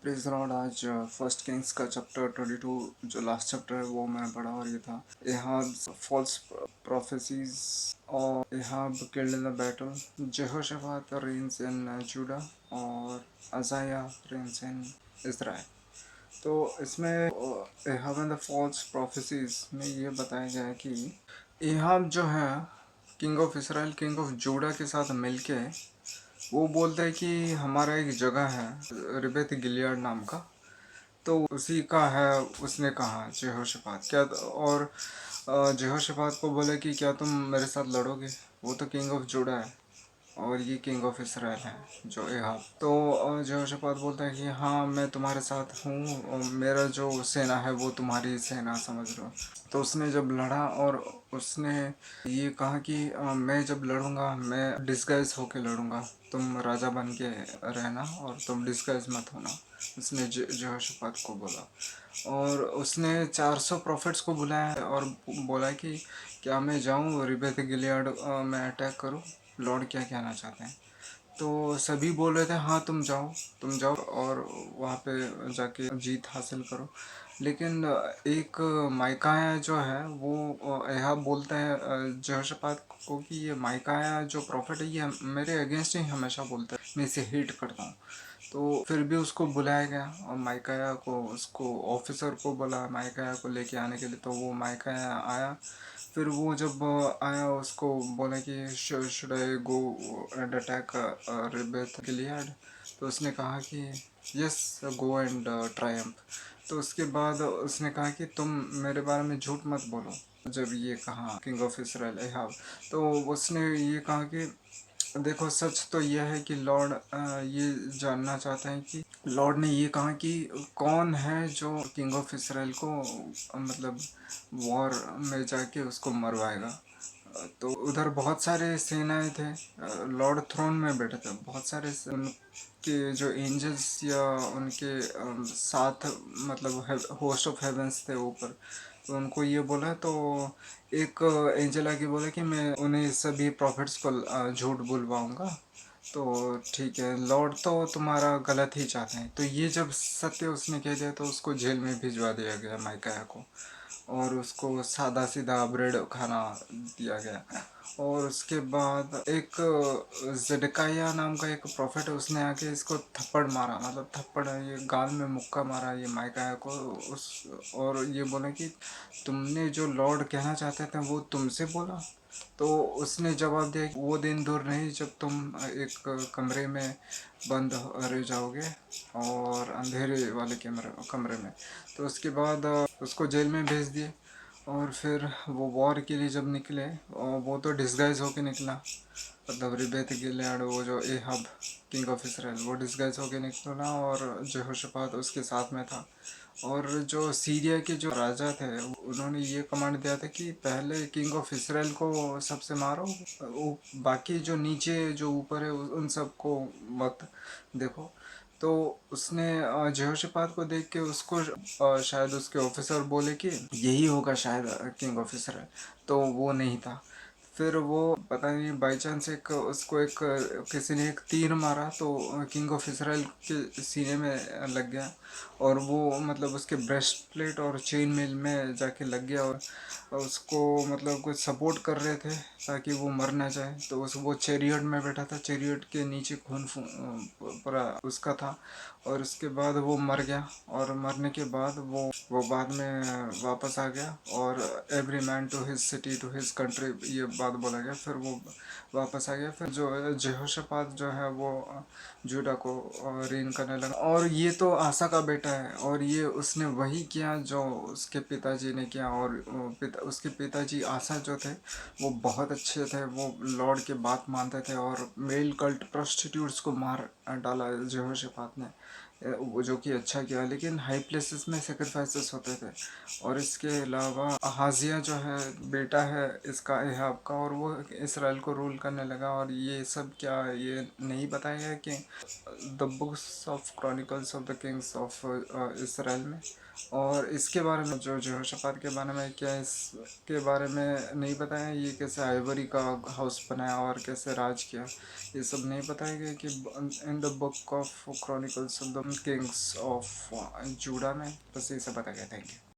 Praise Lord. आज first Kings का chapter 22 जो लास्ट चैप्टर है वो मैंने पढ़ा, और ये था एहाब फॉल्स प्रोफेसीज और Ahab killed in the battle, Jehoshaphat reigns in Judah और अजाया रेन्स इन इज़राइल। तो इसमें Ahab and the false prophecies में ये बताया गया है कि एहाब जो है king of Israel, king of Judah के साथ मिलके वो बोलता है कि हमारा एक जगह है रिबेत गिलियाड नाम का, तो उसी का है। उसने कहा जेहोशापात क्या, और जेहोशापात को बोले कि क्या तुम मेरे साथ लड़ोगे? वो तो किंग ऑफ जुड़ा है और ये किंग ऑफ इसराइल है जो एहाब। तो जेहोशापात बोलता है कि हाँ मैं तुम्हारे साथ हूँ, और मेरा जो सेना है वो तुम्हारी सेना समझ लो। तो उसने जब लड़ा और उसने ये कहा कि मैं जब लड़ूंगा मैं डिस्गाइज होके लड़ूंगा, तुम राजा बन के रहना और तुम डिस्गाइज मत होना। उसने जेहोशापात को बोला, और उसने 400 प्रॉफिट्स को बुलाया और बोला कि क्या मैं जाऊँ रिबेत गिलियाड में अटैक करूँ? लॉर्ड क्या कहना चाहते हैं? तो सभी बोल रहे थे हाँ तुम जाओ और वहाँ पे जाके जीत हासिल करो। लेकिन एक माइकाया जो है वो एहाब बोलता है जेहोशापात को कि ये माइकाया जो प्रॉफिट है ये मेरे अगेंस्ट ही हमेशा बोलता है, मैं इसे हेट करता हूँ। तो फिर भी उसको बुलाया गया और माइकाया को, उसको ऑफिसर को बोला माइकाया को लेके आने के लिए। तो वो माइकाया आया। फिर वो जब आया उसको बोला कि should I go and attack Ramoth Gilead? तो उसने कहा कि यस गो एंड ट्रायम्फ। तो उसके बाद उसने कहा कि तुम मेरे बारे में झूठ मत बोलो। जब ये कहा किंग ऑफ इसराइल एहाब, तो उसने ये कहा कि देखो सच तो यह है कि लॉर्ड ये जानना चाहते हैं कि लॉर्ड ने ये कहा कि कौन है जो किंग ऑफ इसराइल को मतलब वॉर में जाके उसको मरवाएगा। तो उधर बहुत सारे सेनाएं थे, लॉर्ड थ्रोन में बैठे थे, बहुत सारे उनके जो एंजल्स या उनके साथ मतलब होस्ट ऑफ हेवेंस थे ऊपर। तो उनको ये बोला, तो एक एंजल आके बोला कि मैं उन्हें सभी प्रॉफिट्स को झूठ बुलवाऊंगा। तो ठीक है, लॉर्ड तो तुम्हारा गलत ही चाहते हैं। तो ये जब सत्य उसने कह दिया तो उसको जेल में भिजवा दिया गया माइकाया को, और उसको सादा सीधा ब्रेड खाना दिया गया। और उसके बाद एक जडकाया नाम का एक प्रॉफिट है, उसने आके इसको थप्पड़ मारा, मतलब थप्पड़ ये गाल में मुक्का मारा ये माइकाया को उस, और ये बोला कि तुमने जो लॉर्ड कहना चाहते थे वो तुमसे बोला। तो उसने जवाब दिया कि वो दिन दूर नहीं जब तुम एक कमरे में बंद रह जाओगे, और अंधेरे वाले कमरे में। तो उसके बाद उसको जेल में भेज दिए। और फिर वो वॉर के लिए जब निकले, और वो तो डिस्गाइज होके निकला, मतलब रिबेत गिलियाड वो जो एहब किंग ऑफ इसराइल वो डिस्गाइज होके निकला, और जेहोशापात उसके साथ में था। और जो सीरिया के जो राजा थे उन्होंने ये कमांड दिया था कि पहले किंग ऑफ इसराइल को सबसे मारो, बाकी जो नीचे जो ऊपर है उन सबको मत देखो। तो उसने जेहोशापात को देख के उसको शायद उसके ऑफिसर बोले कि यही होगा शायद किंग ऑफ इसराइल, तो वो नहीं था। फिर वो पता नहीं बाई चांस एक उसको एक किसी ने एक तीर मारा तो किंग ऑफ इसराइल के सीने में लग गया, और वो मतलब उसके ब्रेस्ट प्लेट और चेन मेल में जाके लग गया, और उसको मतलब कुछ सपोर्ट कर रहे थे ताकि वो मर ना जाए। तो उस वो चेरियट में बैठा था, चेरियट के नीचे खून पूरा उसका था, और उसके बाद वो मर गया। और मरने के बाद वो बाद में वापस आ गया, और every man to his city to his country ये बात बोला गया। फिर वो वापस आ गया। फिर जो जेहोशापात जो है वो जूडा को रेन करने लगा। और ये तो आसा का बेटा है, और ये उसने वही किया जो उसके पिताजी ने किया। और उसके पिताजी आसा जो थे वो बहुत अच्छे थे, वो लॉर्ड के बात मानते थे, और मेल कल्ट प्रोस्टिट्यूट्स को मार डाला जेहोशापात ने, वो जो कि अच्छा किया। लेकिन हाई प्लेसेस में सेक्रीफाइसेस होते थे। और इसके अलावा अहाजिया जो है बेटा है इसका एहाब का और वो इसराइल को रूल करने लगा। और ये सब क्या ये नहीं बताया गया कि the books of chronicles of the Kings of Israel में। और इसके बारे में जो यहोशापात के बारे में क्या इसके बारे में नहीं बताया, ये कैसे आइवरी का हाउस बनाया और कैसे राज किया, ये सब नहीं बताया गया कि in the book of chronicles of the Kings of JUDA में। बस ये सब बताया गया। Thank you.